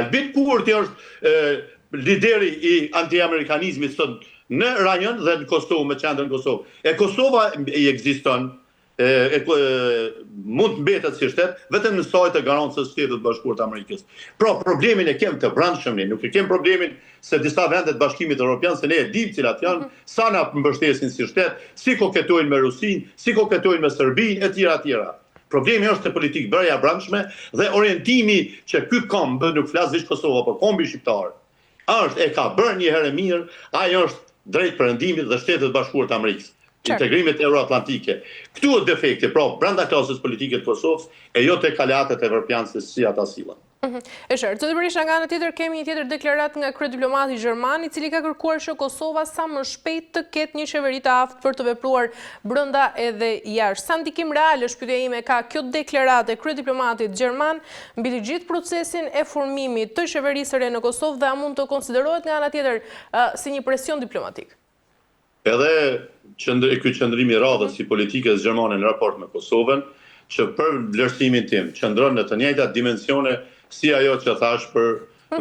Albin Kurti është lideri i anti-amerikanizmit sot në rajon dhe në Kosovë, me qendrën në Kosovë. E Kosova i ekziston, mund të mbetet si shtet, vetëm në saj të garancës Shtetit Bashkuar të Amerikës. Pra, problemin e kem të brendshëm, nuk e kem problemin se disa vendet Bashkimit Evropian, se ne e dim cilat janë, sa na mbështesin si shtet, si koketojnë me Rusin, si koketojnë me Serbin, e tjera tjera. Problemi është të politikë bërja brendshme dhe orientimi që ky komb, nuk flas veç Kosova, por kombi shqiptar, është e ka bërë një herë mirë, ai është drejt perëndimit dhe Shtetet Bashkuar të Amerikës. Integrimit euroatlantike. Këtu është defekti, pra brenda klasës politike të Kosovës e jo te kalatet evropianë se si ata sillen. E qartë, zoti Berisha, nga ana tjetër kemi një tjetër deklaratë nga kryediplomati gjerman, i cili ka kërkuar që Kosova sa më shpejt të ketë një qeveri të aftë për të vepruar brenda edhe jashtë. Sa ndikim real është, pyetja ime, ka kjo deklaratë e kryediplomatit gjerman mbi të gjithë procesin e formimit të qeverisë së re në Kosovë dhe a mund të konsiderohet nga ana tjetër si një presion diplomatik? Edhe ky qëndrimi i radhës si politikës gjermane në raport me Kosovën, që për vlerësimin tim qëndron në të njëjtat dimensione si ajo që thash për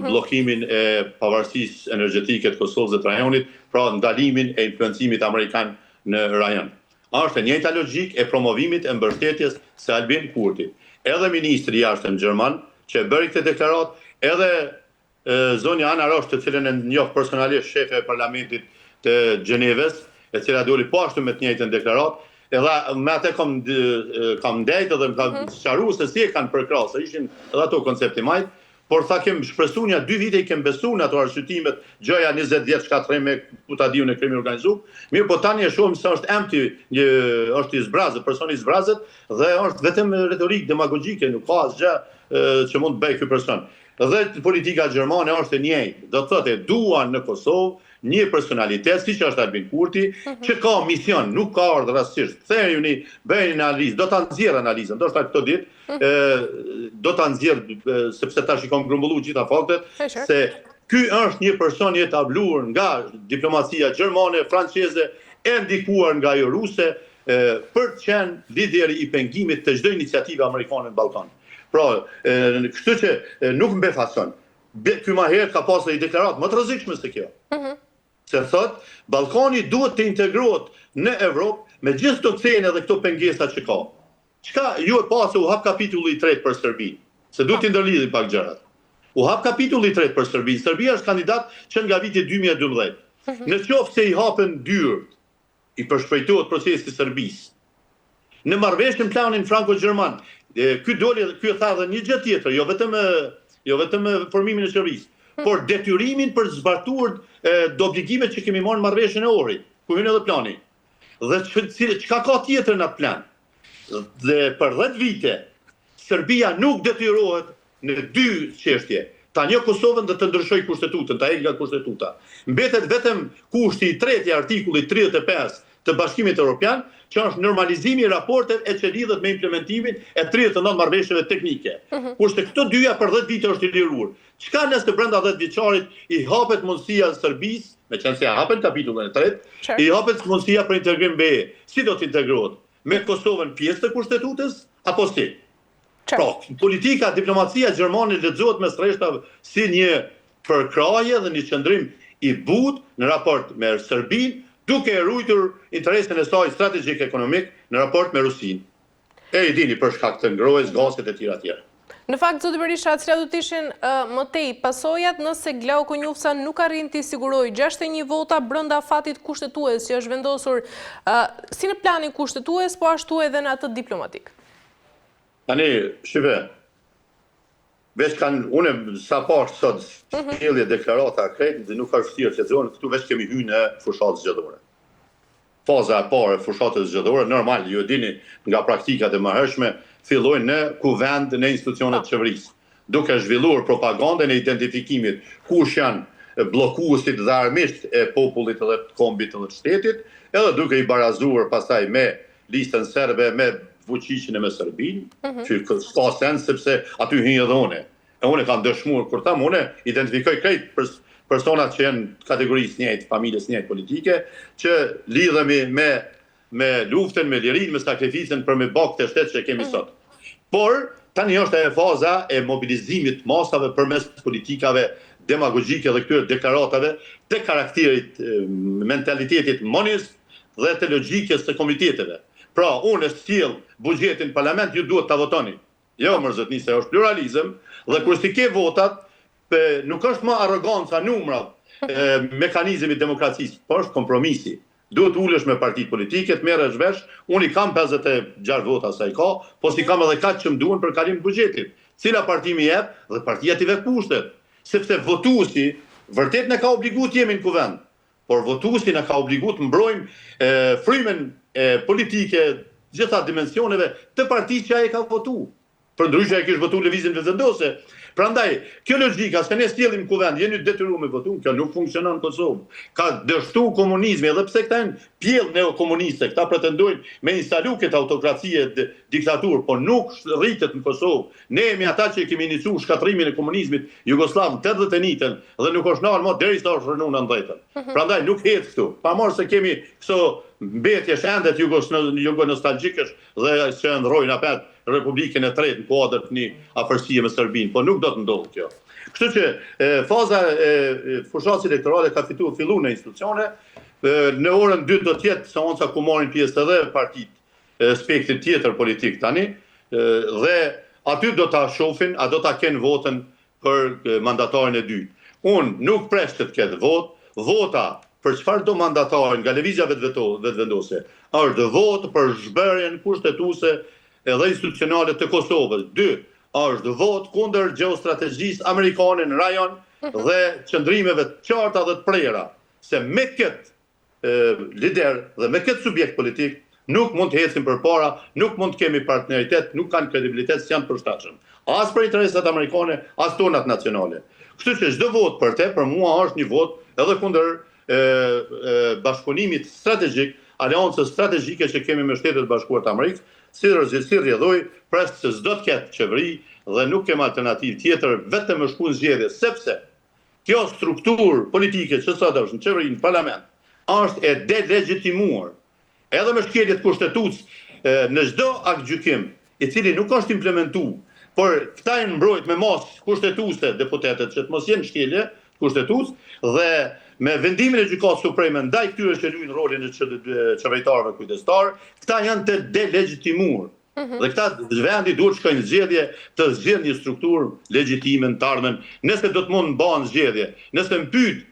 bllokimin e pavarësisë energjetike të Kosovës dhe të rajonit, pra ndalimin e influencimit amerikan në rajon. Është e njëjta logjik e promovimit e mbështetjes së Albin Kurti. Edhe ministri i jashtëm gjerman që bëri këtë deklaratë, edhe zonja Ana Rosh, të cilën e njoh personalisht shefe e parlamentit të Gjenevës, e cila doli po ashtu me të njëjtën deklaratë, edhe me atë kam ndejtë dhe më ka sqaruar se si e kanë përkrahur, se ishin edhe ato koncepti majt, por tha kem shpresuar nja 2 vite i kem besuar në ato arsyetimet, gjëja 20 vjet shkatrem me ku ta diun e krimi organizuar. Mirë, po tani e shohim se është empty, është i zbrazët, personi i zbrazët dhe është vetëm retorikë demagogjike, nuk ka asgjë që mund të bëjë ky person. Dhe politika gjermane është e njëjtë, do të thotë duan në Kosovë një personalitet, si që është Albin Kurti, që ka mision, nuk ka ardhur rastësisht. Ktheheni, bëjeni analizë, do ta nxjerr analizën, ndoshta këto ditë, do ta nxjerr sepse tash i kam grumbulluar gjitha faktet, se ky është një person i etabluar nga diplomacia gjermane, franceze, e ndikuar nga ajo ruse, për të qenë lideri i pengimit të çdo iniciative amerikane në Ballkan. Pra, kështu që nuk mbefason. Ky më herët ka pasur një deklaratë më të rrezikshme se kjo. Se thot, Ballkani duhet të integrohet në Evropë me gjithë këto cene dhe këto pengesa që ka. Çka ju e pasë u hap kapitulli i 3 për Serbinë, se duhet të ndërlidhin pak gjërat. U hap kapitulli i 3 për Serbinë. Serbia është kandidat që nga viti 2012. Në qoftë se i hapen dyert, i përshpejtohet procesi i Serbisë. Në marrëveshjen planin franko-gjerman, ky e tha edhe një gjë tjetër, jo vetëm formimin e qeverisë, por detyrimin për zbatuar të obligimet që kemi marrë në marrëveshjen e Ohrit, ku vjen edhe plani. Dhe çka ka tjetër në atë plan? Dhe për 10 vite Serbia nuk detyrohet në 2 çështje. Ta njoh Kosovën dhe të ndryshoj kushtetutën, ta heqë nga kushtetuta. Mbetet vetëm kushti i 3 i artikullit 35 të Bashkimit Evropian, që është normalizimi i raporteve e që lidhet me implementimin e 39 marrëveshjeve teknike. Kurse këto dyja për 10 vite është i liruar. Çka nëse brenda 10 vjeçarit i hapet mundësia Serbisë, meqense ja hapen kapitullin e 3, i hapet mundësia për integrim BE. Si do të integrohet? Me Kosovën pjesë të kushtetutës apo si? Pra, politika, diplomacia gjermane lexohet me streshtav si një përkrahje dhe një qëndrim i butë në raport me Serbinë, duke e ruajtur interesin e saj strategjik ekonomik në raport me Rusinë. E i dini për shkak të ngrohjes, gaset e tjera tjera. Në fakt, zoti Berisha, cilat do të ishin më tej pasojat nëse Glauko Njufsa nuk arrin të sigurojë 61 vota brenda fatit kushtetues që është vendosur si në planin kushtetues, po ashtu edhe në atë diplomatik. Tani, shive, veç une sa pas sot sjellje deklarata krejt dhe nuk ka vështirë që zonë, këtu veç kemi hyrë në fushatën zgjedhore. Faza e parë e fushatës zgjedhore, normal, ju e dini nga praktikat e mëhershme, fillojnë në kuvend në institucionet të qeverisë, duke zhvilluar propagandën e identifikimit kush janë bllokuesit dhe armisht e popullit edhe të kombit edhe të shtetit, edhe duke i barazuar pastaj me listën serbe, me fuqiqin e me Serbinë, që s'ka sens sepse aty hyn edhe une. E une kam dëshmuar kur tham, une identifikoj krejt personat që janë kategorisë njëjtë, familjes njëjtë politike, që lidhemi me luftën, me lirinë, me sakrificën për me bak të shtetë që kemi sot. Por, tani është e faza e mobilizimit masave përmes politikave demagogjike dhe këtyre deklaratave të karakterit, mentalitetit monist dhe të logjikës të komiteteve. Pra, unë sjell buxhetin parlament, ju duhet ta votoni. Jo, mërzotni, se është pluralizëm, dhe kur si ke votat, nuk është më arroganca numrat, mekanizmi i demokracisë, por është kompromisi. Duhet ulesh me partitë politike, të merresh vesh, unë i kam 56 vota sa i ka, po si kam edhe kaq që më duhen për kalim të buxhetit. Cila parti më jep dhe partia t'i vet kushtet. Sepse votuesi vërtet në ka obligu të jemi në kuvend, por votuesi në ka obligu të mbrojmë frymen politike gjitha dimensioneve të partisë që ai ka votu. Përndryshe ai kishte votu lëvizjen vendose. Prandaj, kjo logjika se ne sjellim kuvend, jeni detyruar me votu, kjo nuk funksionon në Kosovë. Ka dështu komunizmi, edhe pse këta janë pjellë neokomuniste, këta pretendojnë me instalu këtë autokracie diktaturë, por nuk rritet në Kosovë. Ne jemi ata që kemi iniciuar shkatrimin e komunizmit Jugosllav në 80-ën dhe nuk është ndalë më derisa është rënë në 90-ën. Prandaj nuk het këtu. Pamarrë se kemi këso mbetje shëndet jugonostalgjikësh dhe që ndrojnë apet Republikën e Tretë në kuadër të një afërsie me Serbinë, po nuk do të ndodhë kjo. Kështu që faza e fushatës elektorale ka filluar në institucione, në orën 2 do të jetë seanca ku marrin pjesë edhe partitë spektrit tjetër politik tani, dhe aty do ta shohin, a do ta kenë votën për mandatarin e dytë. Unë nuk pres të ketë vota për çfarë do mandatarin nga lëvizja vetvendose, është votë për zhbërjen kushtetuese edhe institucionale të Kosovës. 2. Është vot kundër gjeostrategjisë amerikane në rajon dhe qëndrimeve të qarta dhe të prera. Se me këtë lider dhe me këtë subjekt politik nuk mund të ecim përpara, nuk mund të kemi partneritet, nuk kanë kredibilitet, s'janë të përshtatshëm. As për interesat amerikane, as tonat nacionale. Kështu që çdo vot për te, për mua është një vot edhe kundër bashkëpunimit strategjik, aleancës strategjike që kemi me Shtetet Bashkuara të Amerikës, si rrjedhoj, pres se s'do të ketë qeveri dhe nuk kem alternativë tjetër vetëm më shku në zgjedhje, sepse kjo strukturë politike që sot është në qeveri në parlament është e delegitimuar edhe me shkeljet kushtetuese në çdo akt gjykim i cili nuk është implementuar, por këta janë mbrojt me masë kushtetuese deputetët që të mos jenë shkelje kushtetues dhe me vendimin e gjykatës supreme ndaj këtyre që luajnë rolin e qeveritarëve kujdestar, këta janë të delegitimuar. Dhe këta vendi duhet shkojnë zgjedhje të zgjedhë një strukturë legjitime të ardhmen, nëse do të mund bëhen zgjedhje. Nëse më pyet,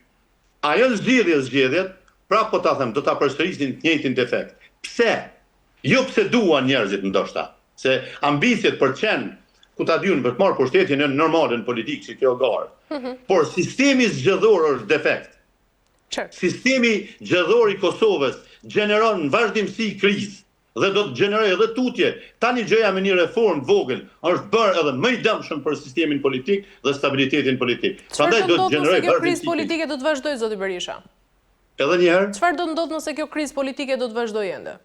a janë zgjedhjet, prapë po ta them, do ta përsërisin të njëjtin defekt. Pse? Jo pse duan njerëzit ndoshta, se ambicjet për qenë ku ta diun për të marrë pushtetin janë normale në politikë, që kjo garë. Por sistemi zgjedhor është defekt. Sistemi zgjedhor i Kosovës gjeneron në vazhdimsi krizë dhe do të gjenerojë edhe tutje. Tani gjëja me një reformë vogël është bërë edhe më i dëmshëm për sistemin politik dhe stabilitetin politik. Prandaj do të gjenerojë kjo krizë politike do të vazhdojë, zoti Berisha? Edhe një herë? Çfarë do ndodhë nëse kjo krizë politike do të vazhdojë ende?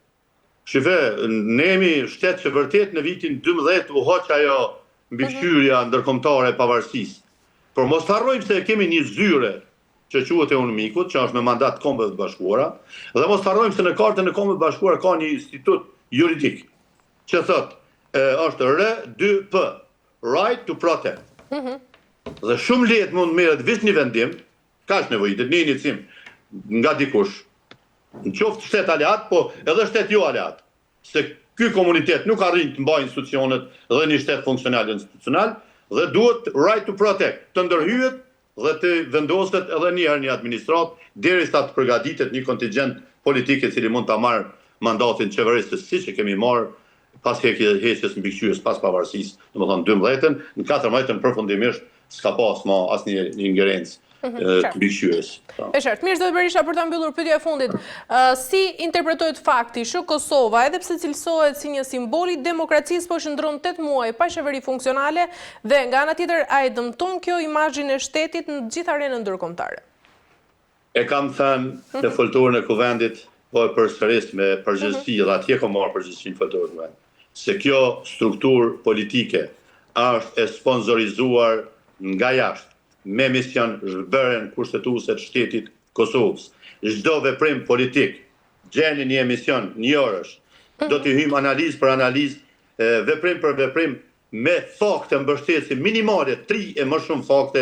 Shive, ne jemi shtet që vërtet në vitin 12 u hoq ajo mbikëqyrja ndërkombëtare e pavarësisë. Por mos harrojmë se kemi një zyre që quhet e UNMIK-ut, që është me mandat të Kombeve të Bashkuara, dhe mos harrojmë se në Kartën e Kombeve të Bashkuara ka një institut juridik që thotë është R2P, Right to Protect. Dhe shumë lehtë mund merret veç një vendim, kaq nevojitet një inicim nga dikush, në qoftë shtet aleat, po edhe shtet jo aleat, se ky komunitet nuk arrin të mbajë institucionet dhe një shtet funksional institucional, dhe duhet right to protect, të ndërhyet dhe të vendoset edhe një herë një administrat, derisa të përgatitet një kontingjent politik i cili mund ta marrë mandatin qeverisës, siç e kemi marrë pas heqjes mbikëqyrjes pas pavarësisë, domethënë 12-ën, në 14-ën përfundimisht s'ka pas më asnjë ingerencë të mbikëqyrjes. E qartë. Mirë, zoti Berisha, për ta mbyllur pyetja e fundit, si interpretohet fakti që Kosova, edhe pse cilësohet si një simbol i demokracisë, po shndron 8 muaj pa qeveri funksionale dhe nga ana tjetër a e dëmton kjo imazhin e shtetit në të gjithë arenën ndërkombëtare? E kam thënë në foltorën e kuvendit, po e përsëris me përgjegjësi dhe atje kam marrë përgjegjësinë në foltorën e kuvendit, se kjo strukturë politike është e sponsorizuar nga jashtë me mision zhbërjen kushtetuese të shtetit Kosovës. Çdo veprim politik, gjeni një emision një orësh, do të hyjmë analizë për analizë, veprim për veprim, me fakte mbështetje minimale, 3 e më shumë fakte